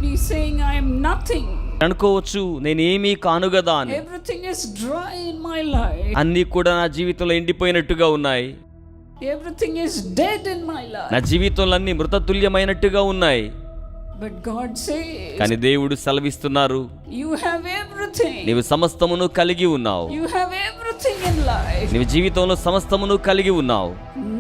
be saying, I am nothing. అనుకోవచ్చు నేనేమీ కాను కదా అని. Everything is dry in my life. అన్నీ కూడా నా జీవితంలో ఎండిపోయినట్టుగా ఉన్నాయి. Everything is dead in my life. నా జీవితంలో అన్ని మృతతుల్యమైనట్టుగా ఉన్నాయి. But God says, కానీ దేవుడు సెలవిస్తున్నారు, you have everything. నీవు సమస్తమును కలిగి ఉన్నావు. You have everything in life. నీవు జీవితంలో సమస్తమును కలిగి ఉన్నావు.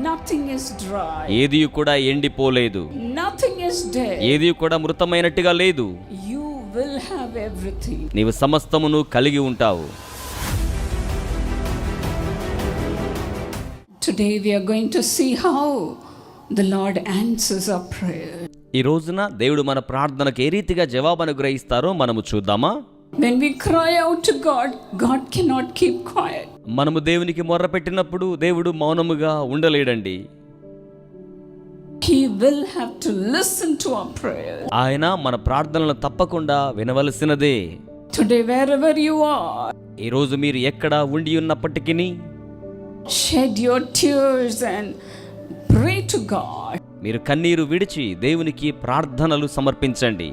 Nothing is dry. ఏది కూడా ఎండిపోలేదు. Nothing is dead. ఏది కూడా మృతమైనట్టుగా లేదు. You will have everything. నీవు సమస్తమును కలిగి ఉంటావు. Today we are going to see how the Lord answers our prayer. ఈ రోజున దేవుడు మన ప్రార్థనకు ఏ రీతిగా జవాబు అనుగ్రహిస్తారో మనము చూద్దామా? When we cry out to God, God cannot keep quiet. మనము దేవునికి మొర్ర పెట్టినప్పుడు దేవుడు మౌనముగా ఉండలేడండి. He will have to listen to our prayer. ఆయన మన ప్రార్థనలను తప్పకుండా వినవలసినదే. Today wherever you are, ఈ రోజు మీరు ఎక్కడ ఉండి ఉన్నప్పటికీ shed your tears and pray to God. మీరు కన్నీరు విడిచి దేవునికి ప్రార్థనలు సమర్పించండి.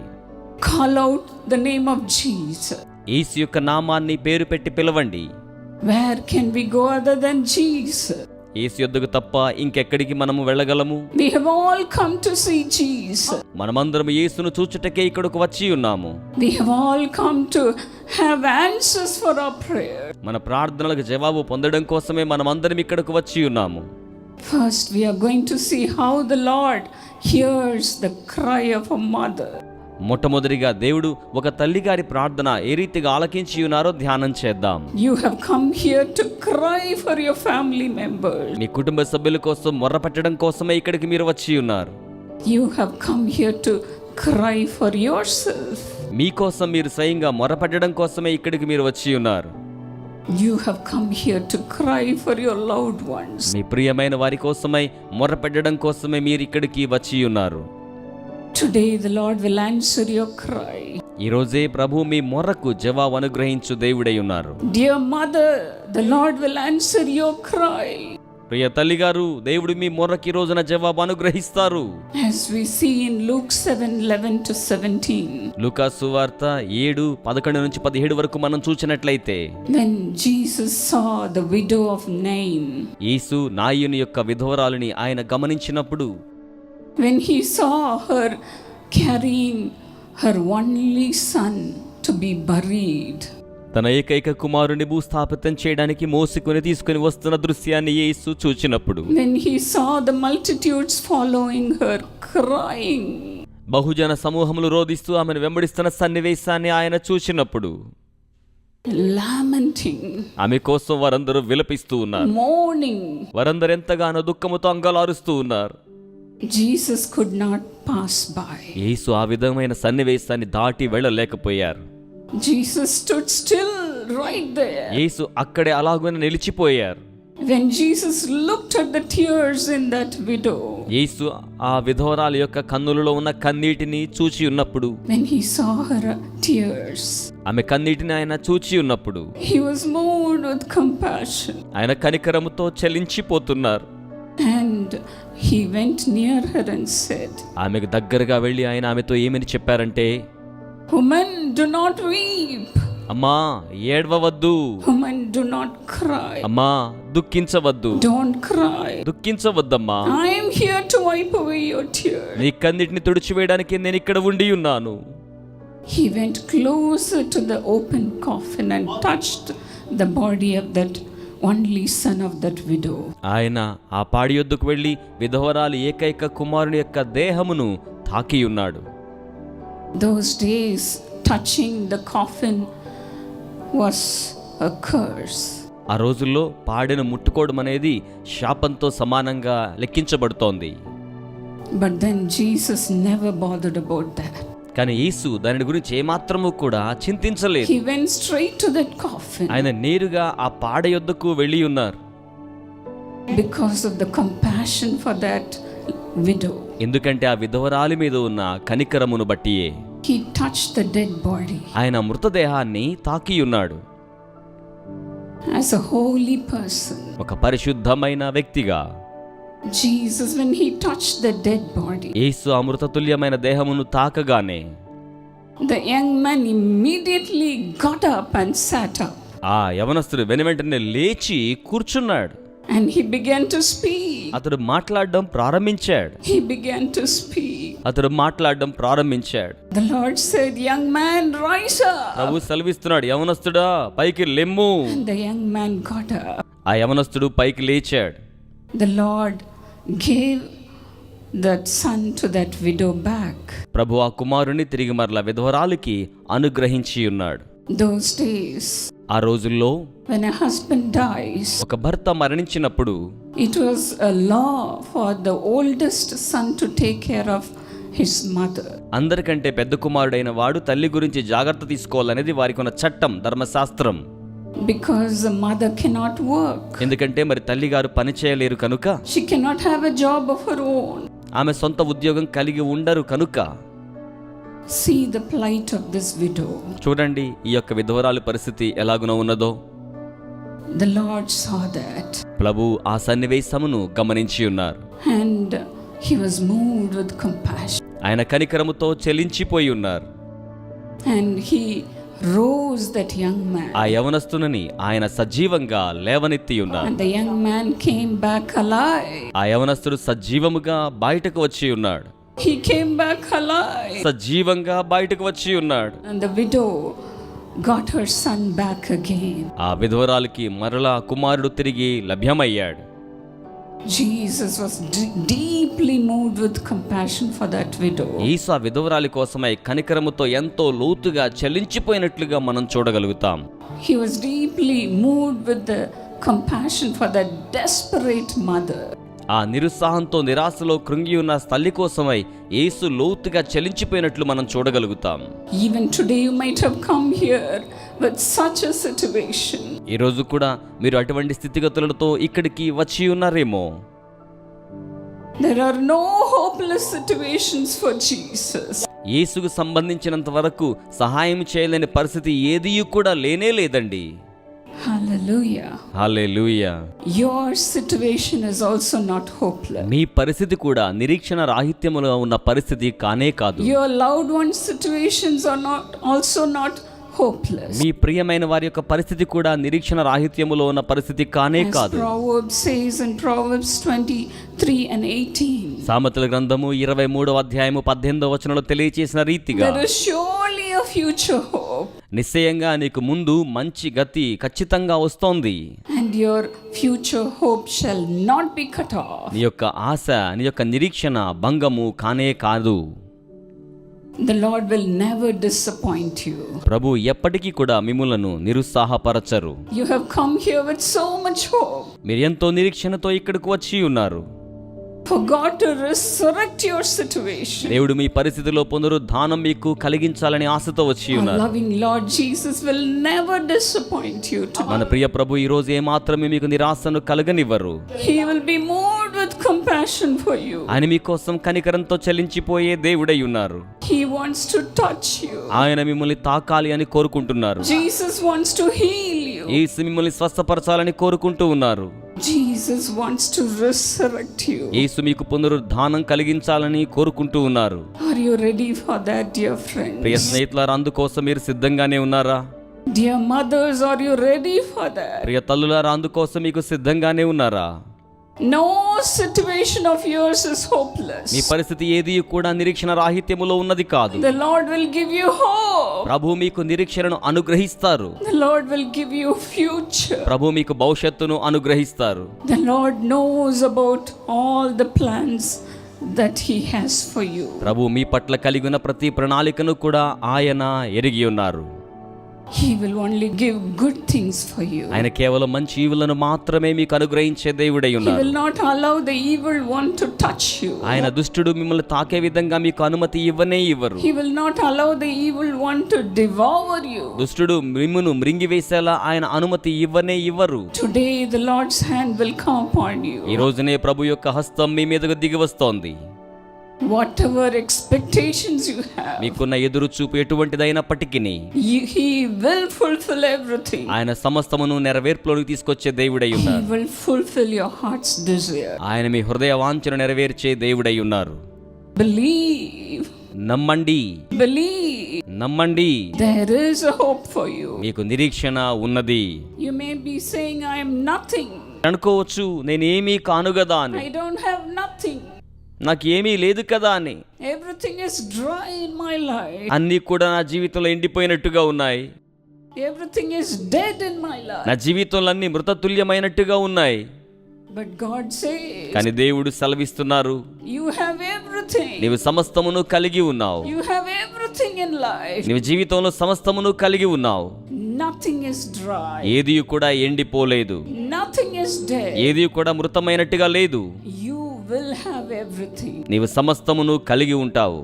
Call out the name of Jesus. యేసు యొక్క నామాన్ని పేరు పెట్టి పిలవండి. Where can we go other than Jesus? యేసు యొద్దకు తప్ప ఇంకెక్కడికి మనము వెళ్ళగలము? We have all come to see Jesus. మనమందరం యేసును చూచుటకే ఇక్కడకు వచ్చి ఉన్నాము. We have all come to have answers for our prayer. మన ప్రార్థనలకు జవాబు పొందడం కోసమే మనమందరం ఇక్కడకు వచ్చి ఉన్నాము. First we are going to see how the Lord hears the cry of a mother. మొట్టమొదటిగా దేవుడు ఒక తల్లిగారి ప్రార్థన ఏ రీతిగా ఆలకించి ఉన్నారో ధ్యానం చేద్దాం. You have come here to cry for your family members. మీ కుటుంబ సభ్యుల కోసం మొర్ర పెట్టడం కోసమే ఇక్కడికి మీరు వచ్చి ఉన్నారు. You have come here to cry for yourself. మీకోసం మీరు స్వయంగా మొర్ర పెట్టడం కోసమే ఇక్కడికి మీరు వచ్చి ఉన్నారు. You have come here to cry for your loved ones. మీ ప్రియమైన వారి కోసమై మొర్ర పెట్టడం కోసమే మీరు ఇక్కడికి వచ్చి ఉన్నారు. Today the Lord will answer your cry. ఈ రోజే ప్రభు మీ మొర్రకు జవాబు అనుగ్రహించు దేవుడై ఉన్నారు. Dear mother, the Lord will answer your cry. ప్రియ తల్లిగారు, దేవుడు మీ మొర్రకి రోజున జవాబు అనుగ్రహిస్తారు. As we see in Luke 7:11 to 17. లూకా సువార్త 7:11-17 వరకు మనం చూసినట్లయితే, When Jesus saw the widow of Nain. యేసు నాయుని యొక్క విధవరాలిని ఆయన గమనించినప్పుడు, When he saw her carrying her only son to be buried. తన ఏకైక కుమారుని భూస్థాపితం చేయడానికి మోసుకొని తీసుకుని వస్తున్న దృశ్యాన్ని యేసు చూచినప్పుడు, When he saw the multitudes following her crying. బహుజన సమూహములు రోదిస్తూ ఆమెను వెంబడిస్తున్న సన్నివేశాన్ని ఆయన చూచినప్పుడు, Lamenting. ఆమె కోసం వారందరూ విలపిస్తూ ఉన్నారు. Mourning. వారందరూ ఎంతగానో దుఃఖముతో అంగలారుస్తూ ఉన్నారు. Jesus could not pass by. యేసు ఆ విధమైన సన్నివేశాన్ని దాటి వెళ్ళలేకపోయారు. Jesus stood still right there. యేసు అక్కడే అలాగనే నిలిచిపోయారు. When Jesus looked at the tears in that widow. యేసు ఆ విధవరాలి యొక్క కన్నులలో ఉన్న కన్నీటిని చూచి ఉన్నప్పుడు, When he saw her tears. ఆమె కన్నీటిని ఆయన చూచి ఉన్నప్పుడు, He was moved with compassion. ఆయన కనికరముతో చలించిపోతున్నారు. And he went near her and said, ఆమెకు దగ్గరగా వెళ్ళి ఆయన ఆమెతో ఏమని చెప్పారంటే, Woman, do not weep. అమ్మా ఏడవవద్దు. Woman, do not cry. అమ్మా దుఃఖించవద్దు. Don't cry. దుఃఖించవద్దమ్మా. I am here to wipe away your tears. నీ కన్నీటిని తుడిచివేయడానికి నేను ఇక్కడ ఉండి ఉన్నాను. He went closer to the open coffin and touched the body of that only son of that widow. ఆయన ఆ పాడి యొద్దకు వెళ్ళి విధవరాలి ఏకైక కుమారుని యొక్క దేహమును తాకి ఉన్నాడు. Those days touching the coffin was a curse. ఆ రోజుల్లో పాడెను ముట్టుకోవడం అనేది శాపంతో సమానంగా లెక్కించబడుతోంది. But then Jesus never bothered about that. కానీ యేసు దాని గురించి ఏమాత్రము కూడా చింతించలేదు. He went straight to that coffin. ఆయన నేరుగా ఆ పాడ యొద్దకు వెళ్ళి ఉన్నారు. Because of the compassion for that widow. ఎందుకంటే ఆ విధవరాలి మీద ఉన్న కనికరమును బట్టియే. He touched the dead body. ఆయన మృతదేహాన్ని తాకి ఉన్నాడు. As a holy person. ఒక పరిశుద్ధమైన వ్యక్తిగా Jesus, when he touched the dead body. యేసు అమృతతుల్యమైన దేహమును తాకగానే, The young man immediately got up and sat up. ఆ యవనస్తుడు వెనువెంటనే లేచి కూర్చున్నాడు. And he began to speak. అతడు మాట్లాడడం ప్రారంభించాడు. He began to speak. అతడు మాట్లాడడం ప్రారంభించాడు. The Lord said, young man, rise up. ప్రభు సెలవిస్తున్నాడు, యవనస్తుడా పైకి లెమ్ము. And the young man got up. ఆ యవనస్తుడు పైకి లేచాడు. The Lord gave that son to that widow back. ప్రభు ఆ కుమారుని తిరిగి మరల విధవరాలికి అనుగ్రహించి ఉన్నాడు. Those days, ఆ రోజుల్లో when a husband dies, ఒక భర్త మరణించినప్పుడు it was a law for the oldest son to take care of his mother. అందరికంటే పెద్ద కుమారుడైన వాడు తల్లి గురించి జాగ్రత్త తీసుకోవాలనేది వారికి ఉన్న చట్టం, ధర్మశాస్త్రం. Because the mother cannot work. ఎందుకంటే మరి తల్లి గారు పని చేయలేరు కనుక, She cannot have a job of her own. ఆమె సొంత ఉద్యోగం కలిగి ఉండరు కనుక. See the plight of this widow. చూడండి ఈ యొక్క విధవరాలి పరిస్థితి ఎలాగున ఉన్నదో. The Lord saw that. ప్రభు ఆ సన్నివేశమును గమనించి ఉన్నారు. And he was moved with compassion. ఆయన కనికరముతో చెలించిపోయి ఉన్నారు. And he rose that young man. ఆ యవనస్తుని ఆయన సజీవంగా లేవనెత్తి ఉన్నారు. And the young man came back alive. ఆ యవనస్తుడు సజీవముగా బయటకు వచ్చి ఉన్నాడు. He came back alive. సజీవంగా బయటకు వచ్చి ఉన్నాడు. And the widow got her son back again. ఆ విధవరాలికి మరలా కుమారుడు తిరిగి లభ్యమయ్యాడు. Jesus was deeply moved with compassion for that widow. యేసు ఆ విధవరాలి కోసమై కనికరముతో ఎంతో లోతుగా చలించిపోయినట్లుగా మనం చూడగలుగుతాం. He was deeply moved with the compassion for that desperate mother. ఆ నిరుత్సాహంతో నిరాశలో కృంగి ఉన్న తల్లి కోసమై యేసు లోతుగా చలించిపోయినట్లు మనం చూడగలుగుతాం. Even today you might have come here with such a situation. ఈ రోజు కూడా మీరు అటువంటి స్థితిగతులతో ఇక్కడికి వచ్చి ఉన్నారేమో. There are no hopeless situations for Jesus. యేసుకు సంబంధించినంత వరకు సహాయం చేయలేని పరిస్థితి ఏదీ కూడా లేనే లేదండి. Hallelujah. Hallelujah. Your situation is also not hopeless. మీ పరిస్థితి కూడా నిరీక్షణ రాహిత్యములో ఉన్న పరిస్థితి కానే కాదు. Your loved ones' situations are also not hopeless. మీ ప్రియమైన వారి యొక్క పరిస్థితి కూడా నిరీక్షణ రాహిత్యములో ఉన్న పరిస్థితి కానే As కాదు. Proverbs says in Proverbs 23 and 18. సామెతల గ్రంథము 23వ అధ్యాయము 18వ వచనంలో తెలియచేసిన రీతిగా, There is surely a future hope. నిశ్చయంగా నీకు ముందు మంచి గతి ఖచ్చితంగా వస్తోంది. And your future hope shall not be cut off. నీ యొక్క ఆశ, నీ యొక్క నిరీక్షణ భంగము కానే కాదు. The Lord will never disappoint you. ప్రభు ఎప్పటికీ కూడా మిమ్ములను నిరుత్సాహపరచరు. You have come here with so much hope. మీరు ఎంతో నిరీక్షణతో ఇక్కడికి వచ్చి ఉన్నారు. For God to resurrect your situation. దేవుడు మీ పరిస్థితిలో పునరుద్ధానం మీకు కలిగించాలని ఆశతో వచ్చి Our ఉన్నారు. loving Lord Jesus will never disappoint you today. మన ప్రియ ప్రభు ఈ రోజు ఏమాత్రమే మీకు నిరాశను కలగనివ్వరు. He will be moved with compassion for you. ఆయన మీకోసం కనికరంతో చెల్లించిపోయే దేవుడై ఉన్నారు. He wants to touch you. ఆయన మిమ్మల్ని తాకాలి అని కోరుకుంటున్నారు. Jesus wants to heal you. యేసు మిమ్మల్ని స్వస్థపరచాలని కోరుకుంటూ ఉన్నారు. Jesus wants to resurrect you. యేసు మీకు పునరుద్ధానం కలిగించాలని కోరుకుంటూ ఉన్నారు. Are you ready for that, dear friends? ప్రియ స్నేహితులారా, అందుకోసం మీరు సిద్ధంగానే ఉన్నారా? Dear mothers, are you ready for that? ప్రియ తల్లులారా, అందుకోసం మీకు సిద్ధంగానే ఉన్నారా? No situation of yours is hopeless. మీ పరిస్థితి ఏది కూడా నిరీక్షణ రాహిత్యములో ఉన్నది కాదు. The Lord will give you hope. ప్రభు మీకు నిరీక్షణను అనుగ్రహిస్తారు. The Lord will give you future. ప్రభు మీకు భవిష్యత్తును అనుగ్రహిస్తారు. The Lord knows about all the plans that He has for you. ప్రభు మీ పట్ల కలిగి ఉన్న ప్రతి ప్రణాళికను కూడా ఆయన ఎరిగి ఉన్నారు. He will only give good things for you. ఆయన కేవలం మంచి ఈవులను మాత్రమే మీకు అనుగ్రహించే దేవుడై He ఉన్నారు. will not allow the evil one to touch you. ఆయన దుష్టుడు మిమ్మల్ని తాకే విధంగా మీకు అనుమతి ఇవ్వనే ఇవ్వరు. He will not allow the evil one to devour you. దుష్టుడు మిమ్మును మృంగివేసేలా ఆయన అనుమతి ఇవ్వనే ఇవ్వరు. Today the Lord's hand will come upon you. ఈ రోజునే ప్రభు యొక్క హస్తం మీ మీదకు దిగి వస్తోంది. Whatever expectations you have, మీకున్న ఎదురు చూపు ఎటువంటిదైనప్పటికీ He will fulfill everything. ఆయన సమస్తమును నెరవేర్పులోకి తీసుకొచ్చే దేవుడై He ఉన్నారు. will fulfill your heart's desire. ఆయన మీ హృదయ వాంఛను నెరవేర్చే దేవుడై ఉన్నారు. Believe. నమ్మండి, Believe. నమ్మండి, There is a hope for you. మీకు నిరీక్షణ ఉన్నది. You may be saying, I am nothing. అనుకోవచ్చు, నేనేమీ కాను కదా అని, I don't have nothing. నాకు ఏమీ లేదు కదా అని. Everything is dry in my life. అన్నీ కూడా నా జీవితంలో ఎండిపోయినట్టుగా ఉన్నాయి. Everything is dead in my life. నా జీవితంలో అన్ని మృతతుల్యమైనట్టుగా ఉన్నాయి. But God says, కానీ దేవుడు సెలవిస్తున్నారు, you have everything. నీవు సమస్తమును కలిగి ఉన్నావు. You have everything in life. నీవు జీవితంలో సమస్తమును కలిగి ఉన్నావు. Nothing is dry. ఏది కూడా ఎండిపోలేదు, Nothing is dead. ఏది కూడా మృతమైనట్టుగా లేదు. You will have everything. నీవు సమస్తమును కలిగి ఉంటావు.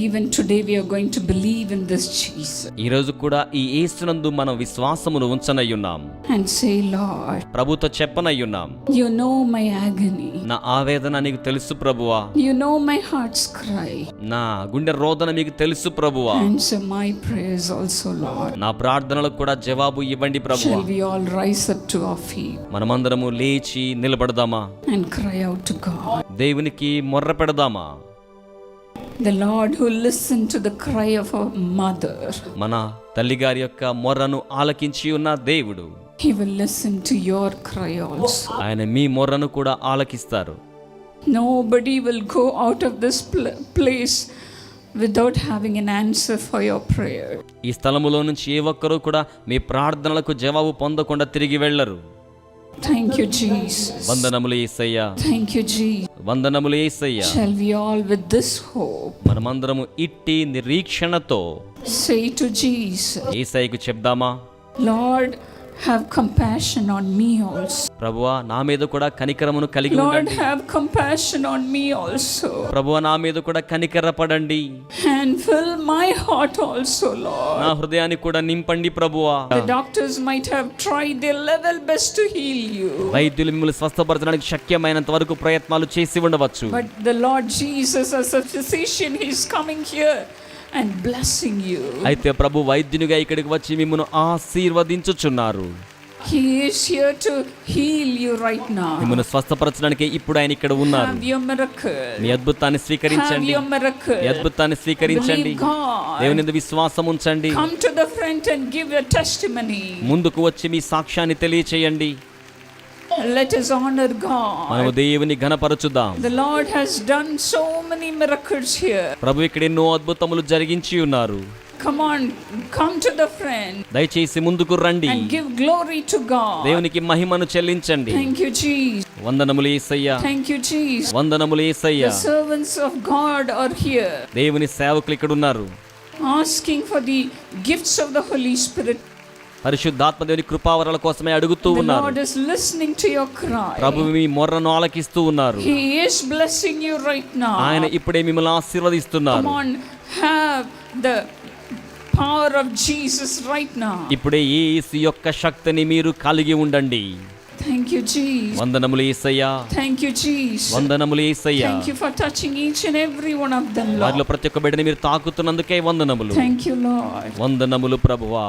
Even today we are going to believe in this Jesus ఈ రోజు కూడా ఈ యేసునందు మనం విశ్వాసమును ఉంచనయ్యున్నాం. and say, Lord, ప్రభుతో చెప్పనయ్యున్నాం, you know my agony. నా ఆవేదన నీకు తెలుసు ప్రభువా, You know my heart's cry. నా గుండె రోదన మీకు తెలుసు ప్రభువా. Answer my prayers also, Lord. నా ప్రార్థనలకు కూడా జవాబు ఇవ్వండి ప్రభువా. Shall we all rise up to our feet మనమందరము లేచి నిలబడదామా, and cry out to God? దేవునికి మొర్ర పెడదామా. The Lord who listened to the cry of a mother, మన తల్లిగారి యొక్క మొర్రను ఆలకించి ఉన్న దేవుడు, He will listen to your cry also. ఆయన మీ మొర్రను కూడా ఆలకిస్తారు. Nobody will go out of this place without having an answer for your prayer. ఈ స్థలములో నుంచి ఏ ఒక్కరూ కూడా మీ ప్రార్థనలకు జవాబు పొందకుండా తిరిగి వెళ్ళరు. Thank you, Jesus. వందనములు యేసయ్యా, Thank you, Jesus. వందనములు యేసయ్యా. Shall we all with this hope మనమందరము ఇట్టి నిరీక్షణతో say to Jesus, యేసయ్యకు చెప్దామా, Lord, have compassion on me also. ప్రభువా నా మీద కూడా కనికరమును కలిగి Lord, ఉండండి. have compassion on me also. ప్రభువా నా మీద కూడా కనికరపడండి. And fill my heart also, Lord. నా హృదయాన్ని కూడా నింపండి ప్రభువా. The doctors might have tried their level best to heal you, వైద్యులు మిమ్మల్ని స్వస్థపరచడానికి శక్యమైనంత వరకు ప్రయత్నాలు చేసి ఉండవచ్చు. but the Lord Jesus as a physician, He is coming here and blessing you. అయితే ప్రభు వైద్యునిగా ఇక్కడికి వచ్చి మిమ్మల్ని ఆశీర్వదించుచున్నారు. He is here to heal you right now. మిమ్మల్ని స్వస్థపరచడానికి ఇప్పుడు ఆయన ఇక్కడ ఉన్నారు. Have your miracle. మీ అద్భుతాన్ని Have స్వీకరించండి, your miracle. మీ అద్భుతాన్ని స్వీకరించండి. Believe God. దేవుని యందు విశ్వాసం ఉంచండి. Come to the front and give your testimony. ముందుకు వచ్చి మీ సాక్ష్యాన్ని తెలియచేయండి. Let us honor మనము God. దేవుని ఘనపరచుదాం. The Lord has done so many miracles here. ప్రభు ఇక్కడ ఎన్నో అద్భుతములు జరిగించి ఉన్నారు. Come on, come to the front దయచేసి ముందుకు రండి, and give glory to God. దేవునికి మహిమను చెల్లించండి. Thank you, Jesus. వందనములు యేసయ్యా, Thank you, Jesus. వందనములు యేసయ్యా. The servants of God are here, దేవుని సేవకులు ఇక్కడ ఉన్నారు, asking for the gifts of the Holy Spirit. పరిశుద్ధాత్మ దేవుని కృపావరాల కోసమే అడుగుతూ The ఉన్నారు. Lord is listening to your cry. ప్రభు మీ మొర్రను ఆలకిస్తూ ఉన్నారు. He is blessing you right now. ఆయన ఇప్పుడే మిమ్మల్ని Come ఆశీర్వదిస్తున్నారు. on, have the power of Jesus right now. ఇప్పుడే యేసు యొక్క శక్తిని మీరు కలిగి ఉండండి. Thank you, Jesus. వందనములు యేసయ్యా, Thank you, Jesus. వందనములు యేసయ్యా. Thank you for touching each and every one of them, వారిలో Lord. ప్రతి ఒక్క బిడ్డని మీరు తాకుతున్నందుకే వందనములు. Thank you, Lord. వందనములు ప్రభువా.